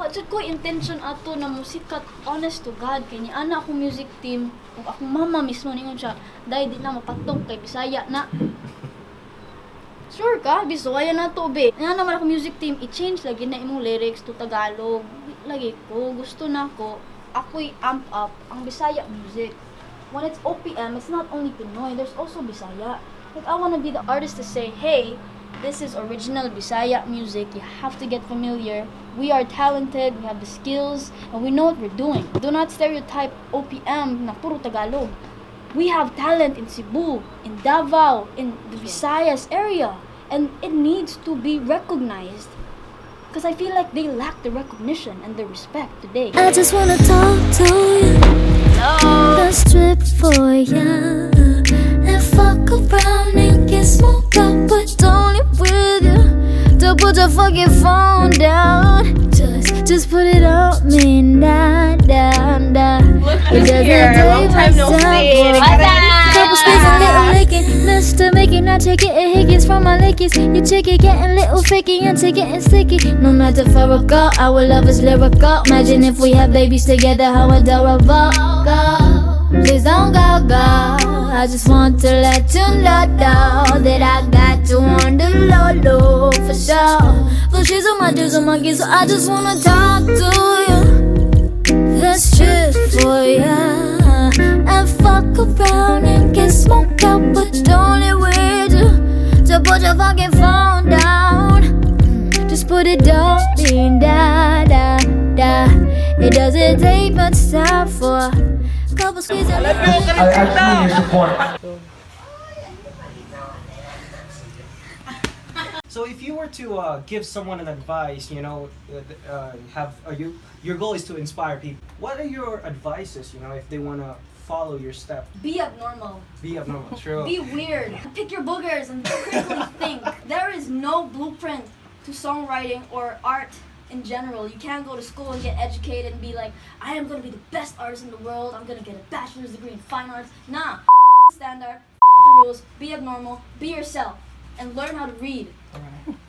Wajud ko intention ato na musikat, honest to God, kay ni ana akong music team, kung akong mama mismo ningon siya, dahil di na mapatong kay Bisaya na. Sure ka, Bisaya na to be. Nga naman ako music team, i-change lagi na imong lyrics to Tagalog. Lagi ko, gusto na ko, ako'y amp up ang Bisaya music. When it's OPM, it's not only Pinoy, there's also Bisaya. Like, I wanna be the artist to say, hey, this is original Bisaya music, you have to get familiar. We are talented, we have the skills, and we know what we're doing. Do not stereotype OPM na puro Tagalog. We have talent in Cebu, in Davao, in the Visayas area, and it needs to be recognized. Because I feel like they lack the recognition and the respect today. I just wanna talk to you, the strip for ya, and fuck around and get smoked up, but don't it with you. Don't put your fucking phone down. Just put it on me, da da da. Look here, long time no see. Couple space and little licking, Mr. Mickey, now take it and Higgins from my lickies. You check it, getting little fakey until getting sticky. No matter for a girl, our love is lyrical. Imagine if we had babies together, how adorable. Go, please don't go. I just want to let you know that I got you on the low for sure. But she's on my dudes on my gears, so I just wanna talk to you. That's just for ya. And fuck around and get smoked out, but don't it with you. So put your fucking phone down. Just put it down, da da da. It doesn't take much time for a couple squeezes. I actually need support. So if you were to give someone an advice, you know, your goal is to inspire people. What are your advices, you know, if they want to follow your step? Be abnormal. Be abnormal, true. Be weird. Pick your boogers and critically think. There is no blueprint to songwriting or art in general. You can't go to school and get educated and be like, I am going to be the best artist in the world. I'm going to get a bachelor's degree in fine arts. Nah. Standard. The rules. Be abnormal. Be yourself. And learn how to read.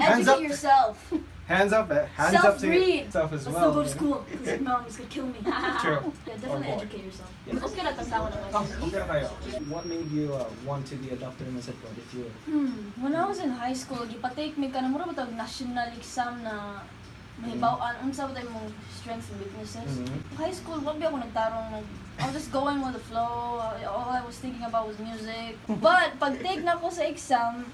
Educate yourself. Hands up to Self-read. yourself as Let's well. not go to school because your mom is going to kill me. True. Yeah, definitely educate yourself. Yeah. Okay na tasawa naman. Okay kayo. What made you want to be a doctor in Mexico if you When I was in high school, gipatake mi ka na mura ba tawag national exam na mahibawaan unsa ba tayo mong strengths and weaknesses. High school, wag ba ako nagtarong I was just going with the flow. All I was thinking about was music. But pag take na ko sa exam,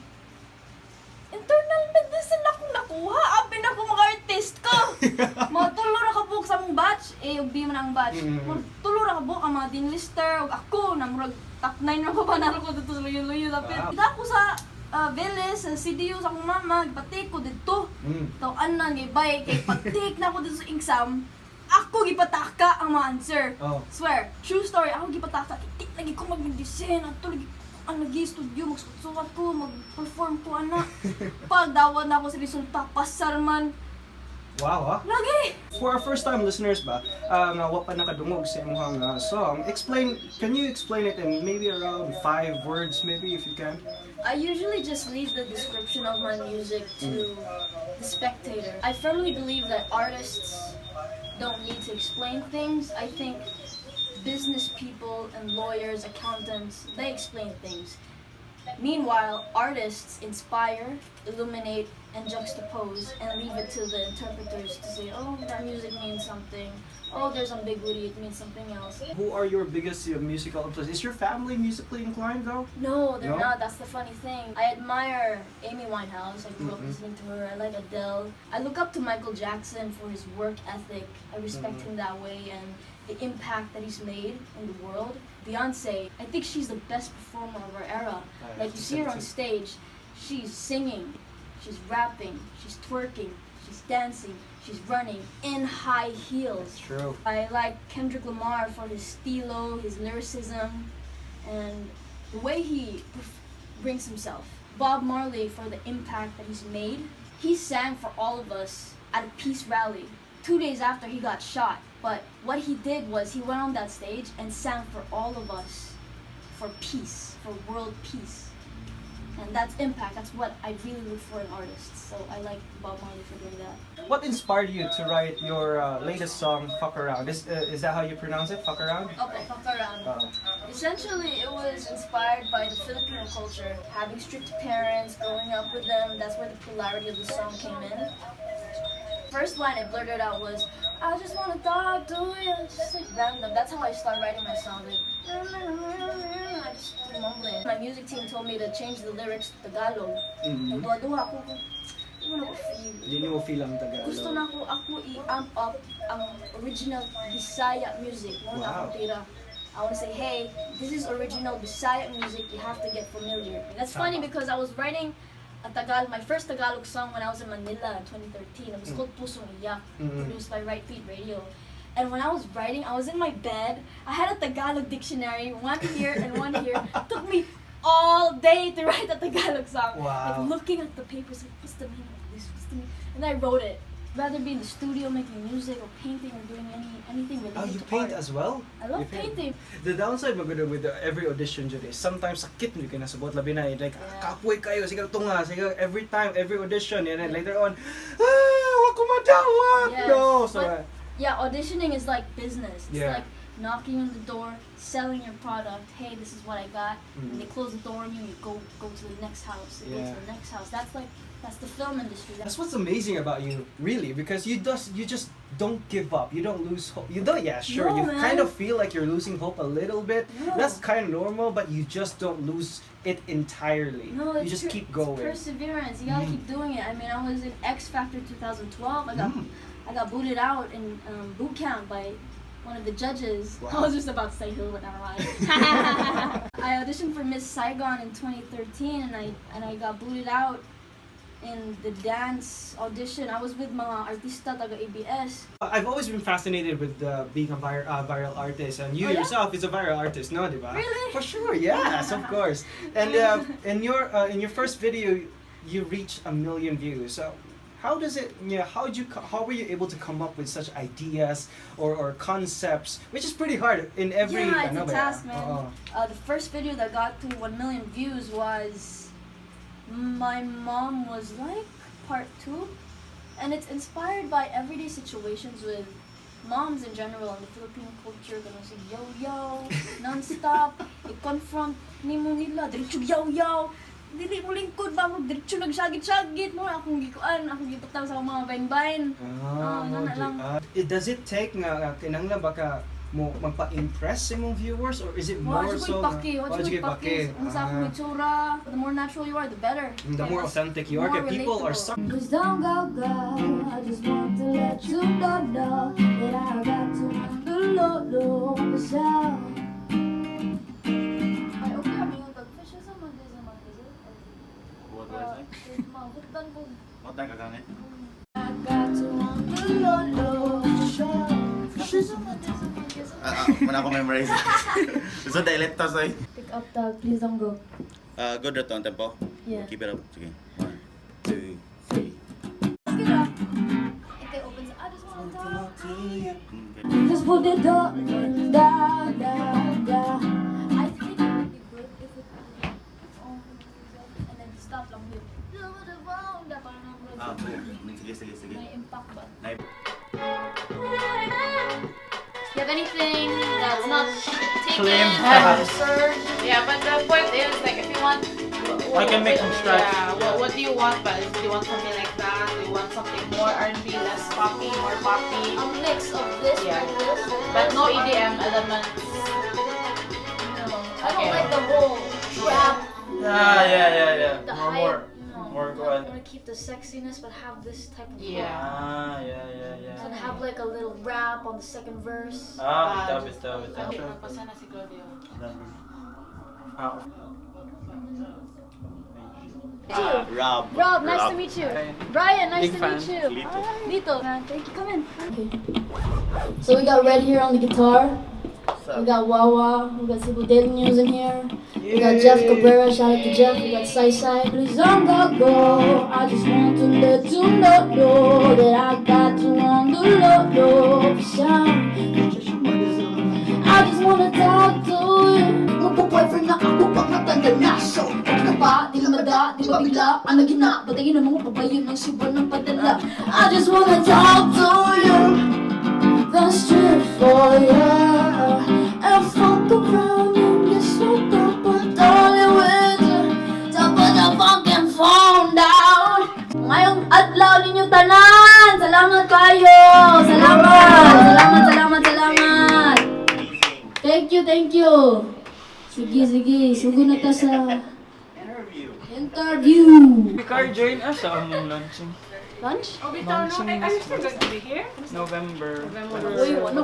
internal medicine akong nakuha. Apin ako mga artist ko. Mga tulo na kabuk sa mong batch. B man ang batch. Tulo na kabuk ang mga dean lister. Ako, na murag top 9 na pa ba naro ko dito sa luyo-luyo. Kita ako sa Vélez, sa CDU sa akong mama. Gipatik ko dito. Tawaan na, gibay. Kay pag-take na ako dito sa exam, ako gipataka ang mga answer. Swear, true story. Ako gipataka. Lagi ko mag-design. Ato, ang nag-i-studio, magsukat ko, mag-perform ko, anak. Pagdawad na ako sa resulta, pasar man. Wow, ha? Lagi! For our first-time listeners ba, nga wa pa nakadungog sa imong song, can you explain it in maybe around 5 words, maybe, if you can? I usually just leave the description of my music to the spectator. I firmly believe that artists don't need to explain things. I think business people and lawyers, accountants, they explain things. Meanwhile, artists inspire, illuminate, and juxtapose, and leave it to the interpreters to say, oh, that music means something. Oh, there's ambiguity, it means something else. Who are your biggest musical influences? Is your family musically inclined though? No, they're No? not. That's the funny thing. I admire Amy Winehouse. I grew up listening to her. I like Adele. I look up to Michael Jackson for his work ethic. I respect him that way and the impact that he's made in the world. Beyonce, I think she's the best performer of her era. Like, you see her on stage, she's singing, she's rapping, she's twerking, she's dancing, she's running in high heels. That's true. I like Kendrick Lamar for his stilo, his lyricism, and the way he brings himself. Bob Marley for the impact that he's made. He sang for all of us at a peace rally 2 days after he got shot. But what he did was he went on that stage and sang for all of us, for peace, for world peace. And that's impact. That's what I really look for in artists. So I like Bob Marley for doing that. What inspired you to write your latest song, Fckroun? Is that how you pronounce it, Fckroun? Okay, Fckroun. Essentially, it was inspired by the Filipino culture, having strict parents, growing up with them. That's where the polarity of the song came in. First line I blurted out was, I just want to talk to you. It's just like random. That's how I started writing my song. Like, I just started mumbling. My music team told me to change the lyrics to Tagalog. Nagduwa-duwa ako. Hindi mo feel ang Tagalog. Gusto na ako i-amp up ang original Bisaya music. Muna akong tira. I want to say, hey, this is original Bisaya music. You have to get familiar. That's funny because I was writing my first Tagalog song when I was in Manila in 2013. It was called Pusong Iyak, produced by Right Beat Radio. And when I was writing, I was in my bed. I had a Tagalog dictionary, one here and one here. It took me all day to write a Tagalog song. Wow. Like looking at the papers, like, what's the meaning of this? What's the meaning? And I wrote it. Rather be in the studio making music or painting or doing anything related to Oh, you paint art. as well? I love painting. The downside with every audition dyan is sometimes sakit mo ka na subot labi na like kapoy kayo sige tunga sige every time every audition and then later on wako madawat no so yeah, auditioning is like business. It's Yeah. like knocking on the door, selling your product. Hey, this is what I got. And they close the door on you. You go to the next house. You go to the next house. That's the film industry. That's what's amazing about you, really, because you just don't give up. You don't lose hope. You don't. Yeah, sure. No, you man. kind of feel like you're losing hope a little bit. No. That's kind of normal, but you just don't lose it entirely. No, you just keep going. It's perseverance. You gotta keep doing it. I mean, I was in X Factor 2012. I got booted out in boot camp by one of the judges. Wow. I was just about to say who, but never mind. I auditioned for Miss Saigon in 2013, and I got booted out in the dance audition. I was with mga artista taga ABS. I've always been fascinated with being a viral artist, and you yourself is a viral artist, no, diba? Really? For sure, yes, of course. And in your first video, you reached 1 million views. So how does it? Yeah, how were you able to come up with such ideas or concepts, which is pretty hard in every. Yeah, it's a task, man. The first video that got to 1 million views was My Mom Was Like Part 2, and it's inspired by everyday situations with moms in general in the Filipino culture. Ganun si yo-yo, non-stop, i-confront ni mo nila, diretso yo-yo, dili mo lingkod ba, diretso nagsagit-sagit mo, akong gikuan, akong giputang sa mga bain-bain. Does it take nga kinanglan baka mo magpa-impress sa imong viewers, or is it more so paki? Unsa akong itsura, the more natural you are, the better. The more authentic you are, people are stuck. Please don't go, I just want to let you know that I got to the low myself. Ay, okay, kami yung tag-fish sa mga visit. What was it? Mabutan ko. What time kagamit? I got to want the low myself. Muna ako memorize. So, dialect to, soy. Pick up tag, please don't go. Good ito ang tempo? Yeah. Keep it up. Sige. 1, 2, 3. Get up. Okay, opens. I just want to talk to you. Just put it down, down. I think it would be good if it and then stop lang here. Sige. May impact ba? You have anything that's not taken Surge. Yeah, but the point is, like, if you want, I can make from scratch. Yeah, what do you want? But do you want something like that? Do you want something more R&B, less poppy, more poppy? A mix of this Yeah. and this. But no EDM elements. No. I don't Okay. like the whole trap. Yeah. The More. hype. No. More, go I ahead. want to keep the sexiness, but have this type of Yeah. vibe. And have like a little rap on the second verse. Bitaw. Nagpasa na si Claudio. Rob, nice to meet you. Brian, nice to meet you. Lito. Lito, man, thank you. Come in. Okay. So we got Red here on the guitar. We got Wawa. We got Cebu Daily News in here. We got Jeff Cabrera. Shout out to Jeff. We got Sai. Please don't go. I just want to let you know that I got you on the low. I just wanna talk to you. Magpo-boyfriend na ako pag natanda na. So, huwag ka pa, di na madami. bigla ang nagina. Patayin ang mga pabayon ng sibuan ng padala. I just wanna talk to you, that's true for you. And fuck around and get swept up, but darling with you, to put the fucking phone down. Ngayong adlaw ninyo tanan, salamat kayo. Salamat. Thank you. Sige, sugo na ta sa interview. Car join us sa among launching. Lunch? Are you still going to be here? November. Uy, ano.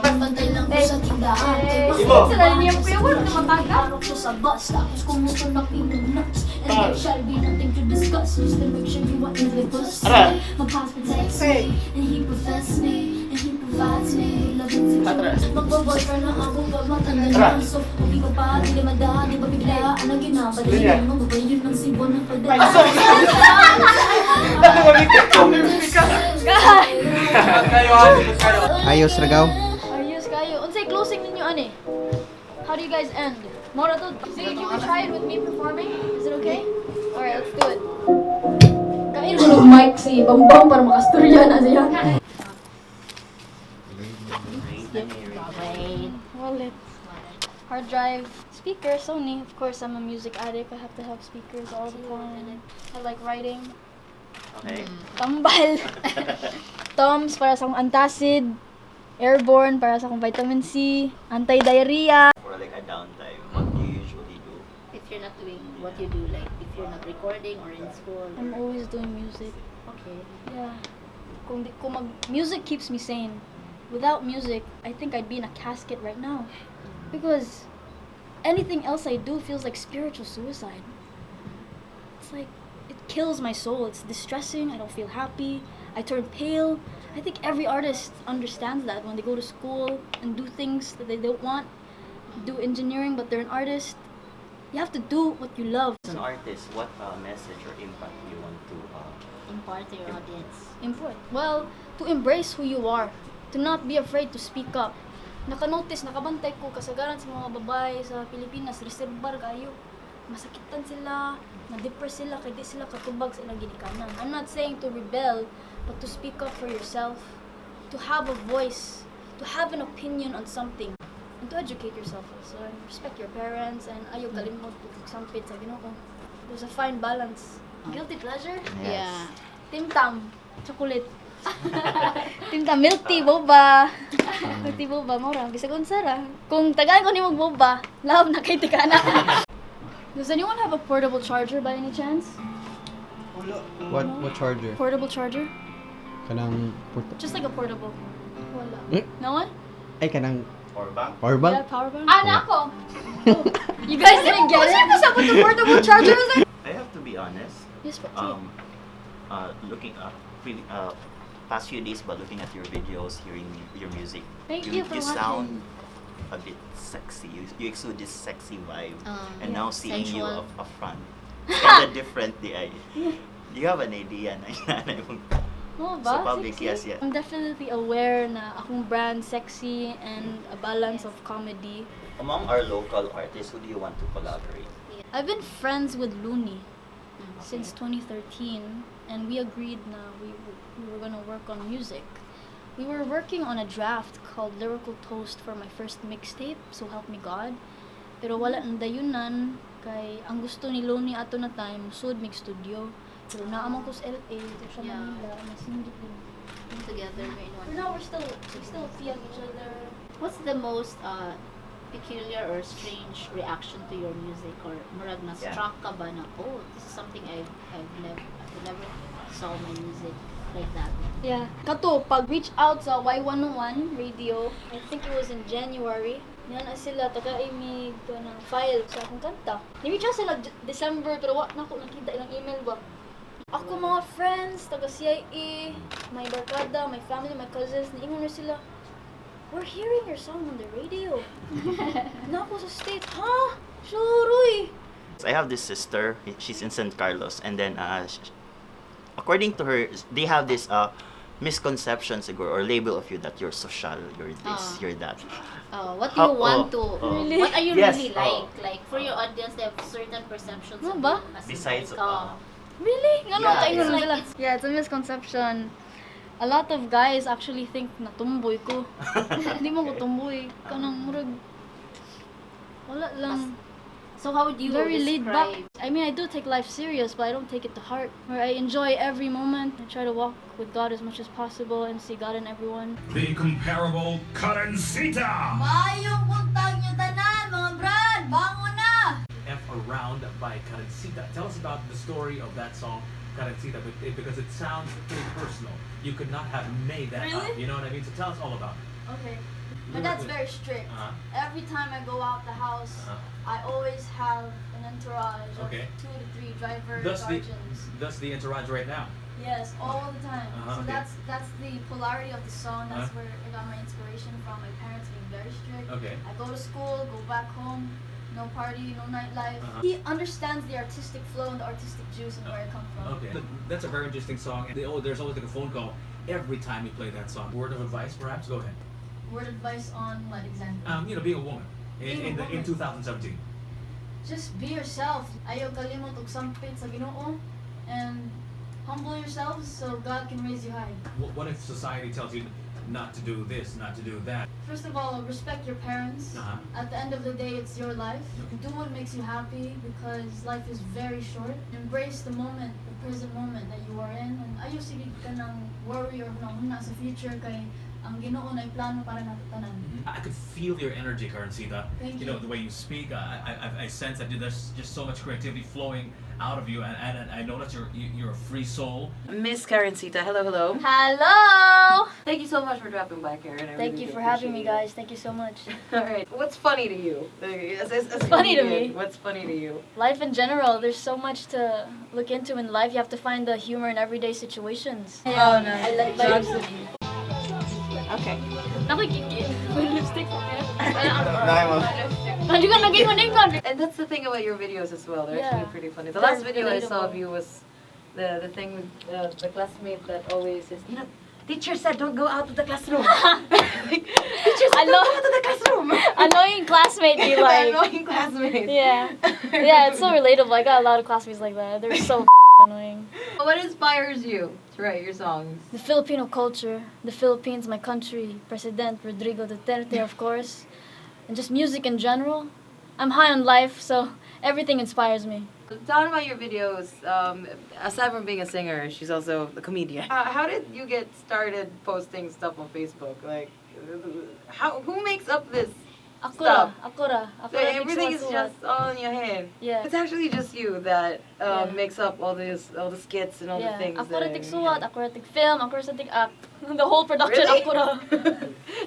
Bantay lang ko sa tindahan. Sa laliniyan ko yung wala naman taga. Parok siya sa bus, tapos kumusto na nuts. And there shall be nothing to discuss. Just to make sure you want in the bus. My past protects me, and he professes me, and he provides me. Love and security. Magbo-boyfriend na ako pag matanda na. So, hindi ko pa, di limanda, di ba bigla, ano ginaba? Di mo mababayin ng sibon ng padala. Ayos ragaw. Ayos kayo. Unsay closing ninyo ani? How do you guys end? Mora to. Sige, you can try it with me performing. Is it okay? Alright, let's do it. Kain mo ng mic si Bambang para makastorya na siya. Wallet. Hard drive. Speaker, Sony. Of course, I'm a music addict. I have to have speakers all the time. I like writing. Okay. Tambal. Toms para sa akong antacid. Airborne para sa akong vitamin C. Anti-diarrhea. For like a downtime, what do you usually do? If you're not doing what you do, like if you're not recording or in school. I'm always doing music. Okay. Yeah. Music keeps me sane. Without music, I think I'd be in a casket right now. Because anything else I do feels like spiritual suicide. It's like, it kills my soul. It's distressing. I don't feel happy. I turn pale. I think every artist understands that when they go to school and do things that they don't want. Do engineering, but they're an artist. You have to do what you love. As an artist, what message or impact do you want to Impart to your audience. Input. Well, to embrace who you are. To not be afraid to speak up. Nakanotice, nakabantay ko kasagaran sa mga babae sa Pilipinas, reserbar kayo. Masakitan sila, na-depress sila, kaya di sila katubag sa ilang ginikanan. I'm not saying to rebel, but to speak up for yourself, to have a voice, to have an opinion on something, and to educate yourself also, and respect your parents, and ayaw kalimot, sampit sa Ginoo. There's a fine balance. Guilty pleasure? Yeah. Tim Tam, chocolate. Tim Tam, milk tea, boba. Milk tea, boba, mura. Bisag unsara. Kung tagaan ko ni mong boba, love na kay tikana. Does anyone have a portable charger by any chance? What charger? Portable charger? Kanang Just like a portable. Wala. Eh? No one? ay kanang Or bank? power bank? Yeah, power bank. Ah, nako! You guys didn't get it? What's up with the portable charger? I have to be honest. Yes, but Looking up, past few days, but looking at your videos, hearing your music, Thank you for watching. sound a bit sexy. You exude this sexy vibe, and yeah, now seeing you sensual. up front, it's kind of different. Do you have an idea na Oh, So ba? public, Sexy? yes, yeah. I'm definitely aware na akong brand sexy and a balance of comedy. Among our local artists, who do you want to collaborate? I've been friends with Looney since 2013, and we agreed na we were gonna work on music. We were working on a draft called Lyrical Toast for my first mixtape, So Help Me God. Pero wala nang dayunan, kay ang gusto ni Looney ato na time, sud mig studio. Pero naamang ko sa LA, ito siya Yeah. Manila, nasingit din. Together in For one. now, we still feel each other. What's the most peculiar or strange reaction to your music, or murag na struck ka ba na, oh, this is something I never saw my music like that. Yeah. Kato, pag reach out sa Y101 radio, I think it was in January, yan na sila, taga-imig ko ng file sa akong kanta. Ni-reach out sila December, pero wala na ako nakita ilang email ba. Ako mga friends, taga-CIA, my barkada, my family, my cousins, niingon na sila, we're hearing your song on the radio. Na ako sa state, ha? Suroy! I have this sister. She's in San Carlos, and then according to her, they have this misconception siguro or label of you that you're social, you're this, you're that. What do you want to? What are you Yes, really like? Like for your audience, they have certain perceptions of ba? you as Besides, Really? Ano Yeah, kayo yeah. nila? Yeah, it's a misconception. A lot of guys actually think na tumboy ko. Hindi mo ko tumboy. Kanang murag wala lang. So how would you Very laid describe? back. I mean, I do take life serious, but I don't take it to heart. Where I enjoy every moment. I try to walk with God as much as possible and see God in everyone. The incomparable Karencitta! Mayong buntag nyo tanan, mga brad! Bangon na! Fckroun by Karencitta. Tell us about the story of that song, Karencitta, because it sounds pretty personal. You could not have made that up. You know what I mean? So tell us all about it. Okay. My dad's very strict. Every time I go out the house, I always have an entourage of 2 to 3 drivers, sergeants. Thus the entourage right now. Yes, all the time. So Okay. that's the polarity of the song. That's where I got my inspiration from. My parents being very strict. Okay. I go to school, go back home, no party, no nightlife. He understands the artistic flow and the artistic juice and where I come from. Okay. That's a very interesting song. And there's always like a phone call every time you play that song. Word of advice, perhaps? Go ahead. Word advice on what exactly? Being a woman in 2017. Just be yourself. Ayaw kalimot og sampit sa Ginoo and humble yourselves so God can raise you high. What if society tells you not to do this, not to do that? First of all, respect your parents. At the end of the day, it's your life. Do what makes you happy because life is very short. Embrace the moment, the present moment that you are in. And ayaw sige ka nang worry or hunahuna sa future kay ang Ginoo na plano para nato tanan. I could feel your energy, Karencitta. Thank you. Know, the way you speak, I sense that there's just so much creativity flowing out of you, and I know that you're a free soul. Miss Karencitta, hello, hello. Hello! Thank you so much for dropping by, Karen. Thank you for having me, guys. Thank you so much. Alright, what's funny to you? As funny to me? What's funny to you? Life in general, there's so much to look into in life. You have to find the humor in everyday situations. Oh, no. I like vibes. Okay. Nakikikit. With lipstick. And that's the thing about your videos as well. They're actually pretty funny. The last video I saw of you was the thing with the classmate that always says, teacher said don't go out of the classroom. Teacher said don't go out of the classroom. Annoying classmate you like. Annoying classmate. Yeah. Yeah, it's so relatable. I got a lot of classmates like that. They're so annoying. What inspires you to write your songs? The Filipino culture, the Philippines, my country, President Rodrigo Duterte, of course, and just music in general. I'm high on life, so everything inspires me. Talking about your videos, aside from being a singer, she's also a comedian. How did you get started posting stuff on Facebook? Like, who makes up this stuff? So everything is just all in your head. Yeah. It's actually just you that makes up all the skits and all the things. Ako ratig suwat, ako ratig film, ako ratig act. The whole production ako ra.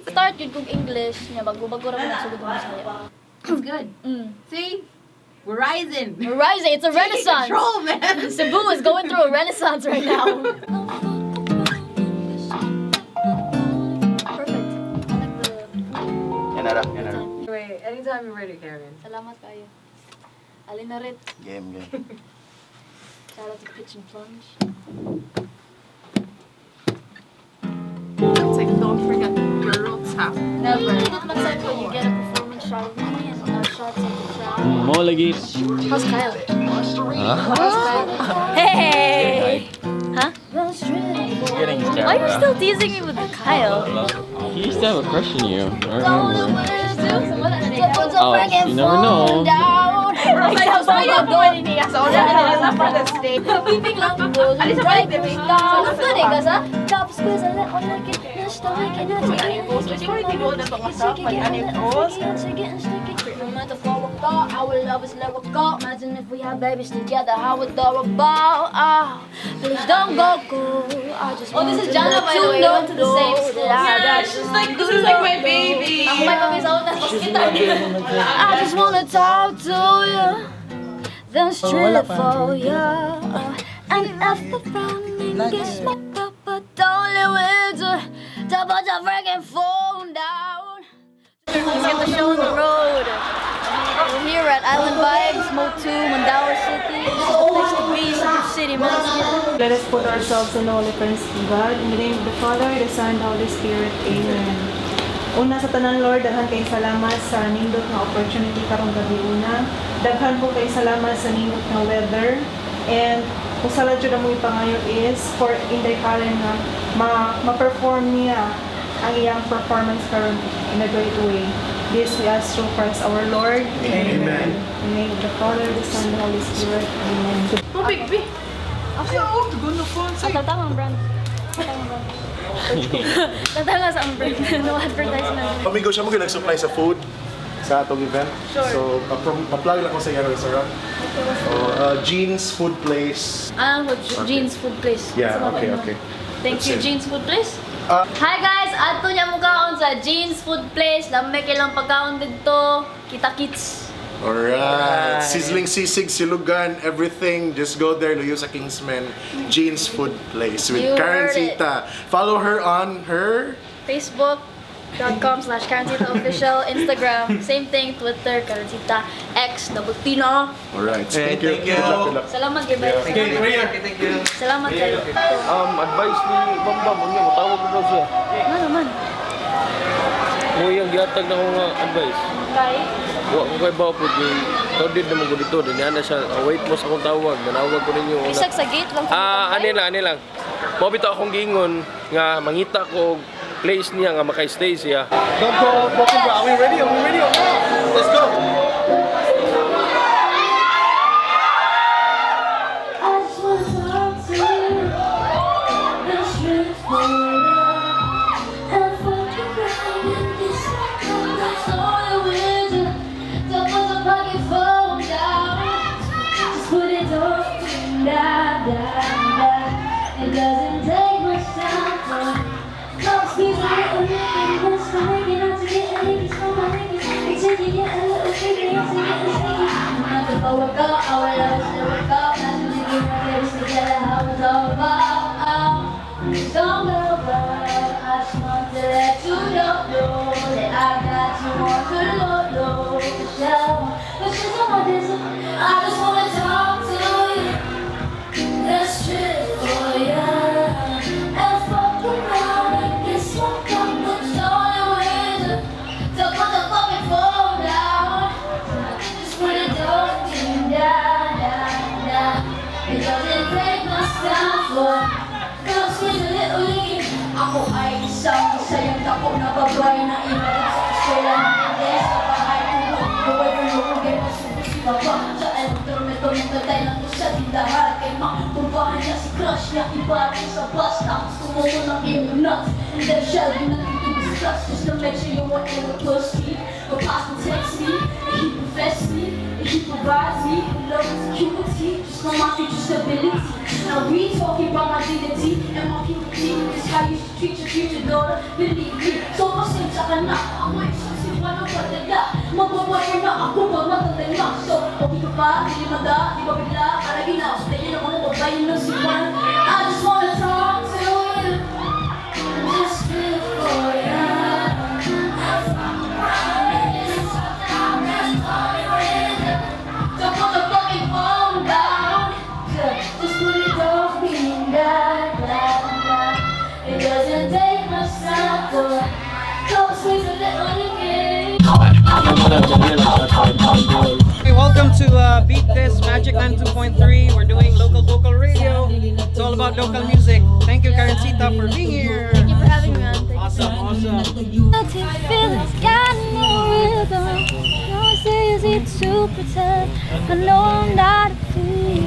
Start yun kung English, niya bago-bago ra ko nagsugod ng Bisaya. It's good. See? We're rising. We're rising. It's a renaissance. Control, man. Cebu is going through a renaissance right now. Perfect. I like the... Anyway, anytime you're ready, Karen. Salamat kayo. Alin na rin. Game. Shout out to Kitchen Plunge. It's like, don't forget girl tap. Never. You get a performance shot of me and shots of the crowd. Mo lagi. How's Kyle? How's Kyle? Hey! Huh? Getting his Why are you still teasing me with Kyle? He used to have a crush on you. I remember. Oh, you never know. Our love is lyrical. Imagine if we had babies together, how adorable. Please don't go cool. I just want this is Jana, by the way. to the same step. Yeah, she's like, this is like my baby. I just wanna talk to you, then strip for you. And if the running gets smacked up, but don't live to put your freaking phone down. Let's get the show on the road. We're here at Island Vibes, Mo 2, Mandawa City. This is the place to be. City, man. Let us put ourselves in the holy presence of God. In the name of the Father, the Son, and the Holy Spirit. Amen. Una sa tanan, Lord, daghan kay salamat sa nindot nga opportunity karong gabi una. Daghan po kay salamat sa nindot nga weather. And kung sa ladyo na mo ipangayo is for Inday Karen nga ma-perform niya ang iyang performance karon in a great way. This we ask through Christ our Lord. Amen. In the name of the Father, the Son, and the Holy Spirit. Amen. Big. Okay. Tatamang brand. Tatanga sa ang brand. No advertisement. Amigo siya mo nag-supply sa food sa atong event. Sure. So, pa-plug lang ko sa iyang restaurant. So, Jeans Food Place. Jeans Food Place. Yeah, okay. Thank That's you, it. Jeans Food Place. Hi guys! Ato niya mo kaon sa Jeans Food Place. Lamay kailang pagkaon dito. Kita-kits. Alright. Sizzling sisig, silugan, everything. Just go there, Luyo sa Kingsman. Jeans Food Place with You heard Karencitta. Follow her on her... Facebook.com/Karencitta official. Instagram, same thing. Twitter, Karencitta. X, double Tino. Alright. Thank you. Thank you. Good luck. Salamat, Gibay. Thank you. Salamat kayo. Advice ni Bambam, mo matawag ko daw siya. Ano naman? Mo yung gihatag na akong advice. Kay? Wa ko kay bawo po di tawdid na mo dito din ana siya wait mo sa akong tawag manawag ko ninyo una. Bisag sa gate lang. Ani lang. Mo bitaw akong giingon nga mangita ko place niya nga makay-stay siya. Don't go, are we ready? Let's go! It doesn't take much time for love squeeze a little bit, just to make it out to get a lick, it's from my niggas. They take you get a little freaky, it's to get a sticky. Not to go work out, our love is to work out. Not to make it my babies together, how it's all about. Don't go about, I just want to let you know that I got you on the low, for sure. But she's on my desert, I just wanna talk to you. Let's trip for ya and fuck around and get swept up with joy winter. Don't put the fucking phone down. Just put it down. It doesn't take much time for love squeeze a little licky. Ako ay isang sayang tako na babae na ibalik sa eskwela ng indes. Kapahay ko, gaway ko lumugay na subusiba pa. Sa tormento tayo lang sa tindahan. Kay mapubahan niya si crush niya. Iba rin sa bus tapos tumuto ng iyong nuts. And then shall be nothing to discuss. Just to make sure you won't ever push me. But past me text me, and he confess me, and he provides me with love and security. Just know my future stability. Now we talking about my dignity and my purity. This how you should treat your future daughter. Believe me, so pasensya ka na. Ako ay susipa ng padala. Magbabayo na ako pag matanda na. So, okay ka pa, hindi mada, di ba bigla? Para ginaw, tayo na mga babayo ng sipan. I just wanna talk to you. Just feel for ya. Don't put the fucking phone down. Just put it off being down. It doesn't take much time for love squeeze a little licky. Hey, welcome to Beat This Magic 92.3. We're doing local vocal radio. It's all about local music. Thank you, Karencitta, for being here. Thank you for having me on. Awesome. Nothing feelings got no rhythm. No one says it's to pretend. I know I'm not a fool.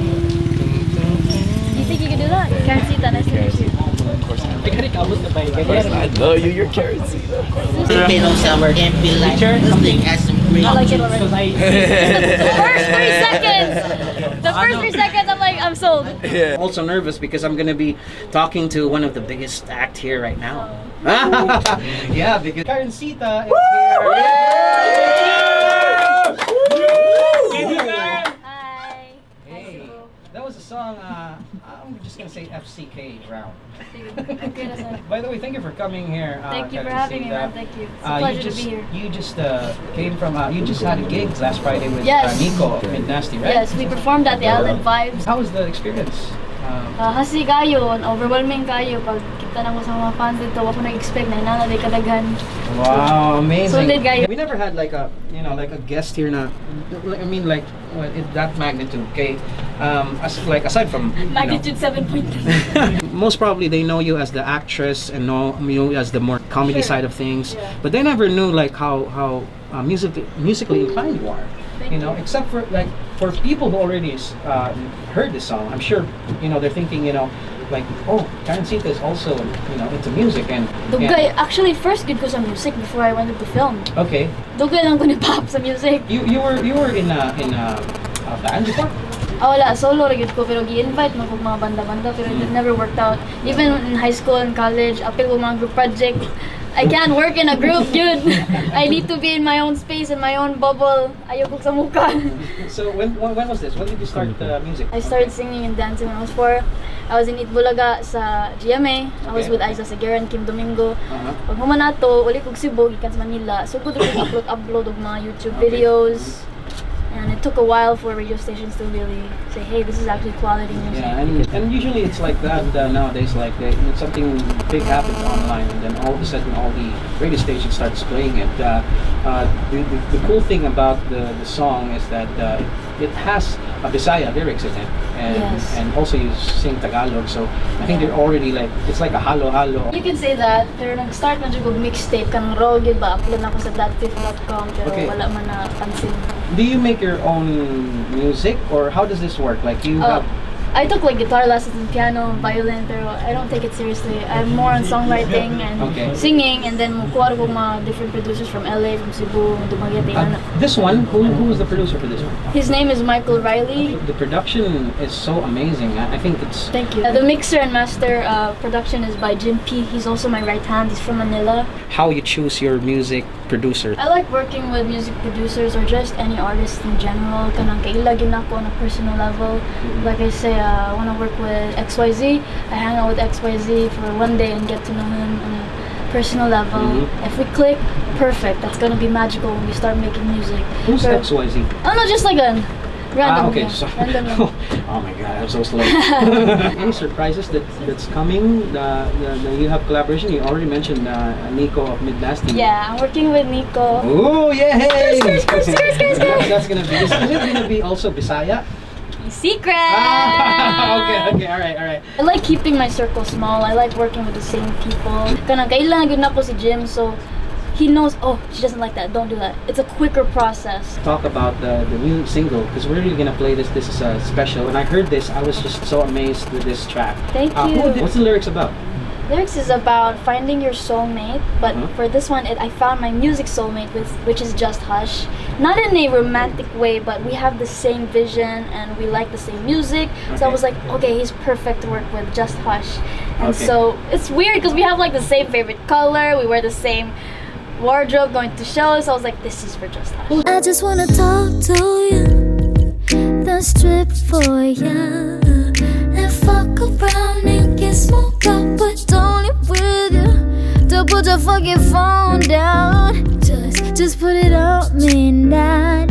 You think you can do that? Karencitta, nice to meet you. I know you're Karencitta. Pillow summer can't feel like nothing has some great. I like it already. The first 3 seconds! The first 3 seconds, I'm like, I'm sold. Yeah. I'm also nervous because I'm gonna be talking to one of the biggest act here right now. Yeah, because Karencitta is here. Hi. Hey, that was a song. I'm just gonna say say FCK round. Okay, that's fine. By the way, thank you for coming here. Thank you for having me, man. Thank you. It's a pleasure to be here. You just came from. You just had a gig last Friday with Yes. Nico of Mid-Nasty, right? Yes, we performed at the Island Vibes. How was the experience? Hasi kayo, overwhelming kayo. Pag kita na ko sa mga fans dito, ako nag-expect na inanaday kadaghan. Wow, amazing. Solid kayo. We never had like a, you know, like a guest here na, I mean like, that magnitude, okay? Aside from, Magnitude 7.3. most probably they know you as the actress and know you as the more comedy side of things, but they never knew like how musically inclined you are. You know, except for like for people who already heard the song, I'm sure they're thinking like, oh, Karencitta is also into music and. Dugay, actually first good ko sa music before I went into film. Okay. Dugay lang ko ni pop sa music. You were in a band before? Wala, solo ra gyud ko pero gi-invite mo kog mga banda-banda pero it never worked out. Even in high school and college, apil ko mga group project. I can't work in a group, dude. I need to be in my own space, in my own bubble. Ayaw ko sa mukha. So when was this? When did you start music? I started singing and dancing when I was 4. I was in Itbulaga sa GMA. I was with Aiza Seguera and Kim Domingo. Pag human nato, uli kog Cebu, gikan sa Manila. So ko upload og mga YouTube videos. And it took a while for radio stations to really say, hey, this is actually quality music. Yeah, and usually it's like that nowadays. Like something big happens online, and then all of a sudden all the radio stations starts playing it. The cool thing about the song is that it has a Bisaya lyrics in it, and also you sing Tagalog. So I think they're already like it's like a halo. You can say that. Pero nag-start na jud og mixtape kanang raw gyud ba upload na ko sa datpiff.com pero wala man na pansin. Do you make your own music, or how does this work? Like you have. I took like guitar lessons and piano, violin, pero I don't take it seriously. I'm more on songwriting and singing, and then mukuha ko mga different producers from LA, from Cebu, Dumaguete. This one, who is the producer for this one? His name is Michael Riley. The production is so amazing. I think it's. Thank you. The mixer and master production is by Jim P. He's also my right hand. He's from Manila. How you choose your music producer? I like working with music producers or just any artist in general. Kanang kailagin ako on a personal level. Like I say, I want to work with XYZ. I hang out with XYZ for one day and get to know him on a personal level. If we click, perfect. That's gonna be magical when we start making music. Who's XYZ? Oh no, just like a random. Okay, random. Oh my god, I'm so slow. Any surprises that's coming? You have collaboration. You already mentioned Nico of Mid-Nasty. Yeah, I'm working with Nico. Oh yay! Skirt. That's gonna be. Is it gonna be also Bisaya? Secret! Okay, alright. I like keeping my circle small. I like working with the same people. Kanang kailangan gyud nako si Jim, so he knows, oh, she doesn't like that, don't do that. It's a quicker process. Talk about the new single, because we're really gonna play this. This is a special. When I heard this, I was just so amazed with this track. Thank you. What's the lyrics about? Lyrics is about finding your soulmate, but for this one, I found my music soulmate, which is Just Hush. Not in a romantic way, but we have the same vision and we like the same music. So I was like, okay, he's perfect to work with, Just Hush. And so it's weird because we have like the same favorite color, we wear the same wardrobe going to shows. So I was like, this is for Just Hush. I just wanna talk to you, then strip for you, and fuck around and get smoked up, but don't live with you. Don't put your fucking phone down. Just put it on me, nah.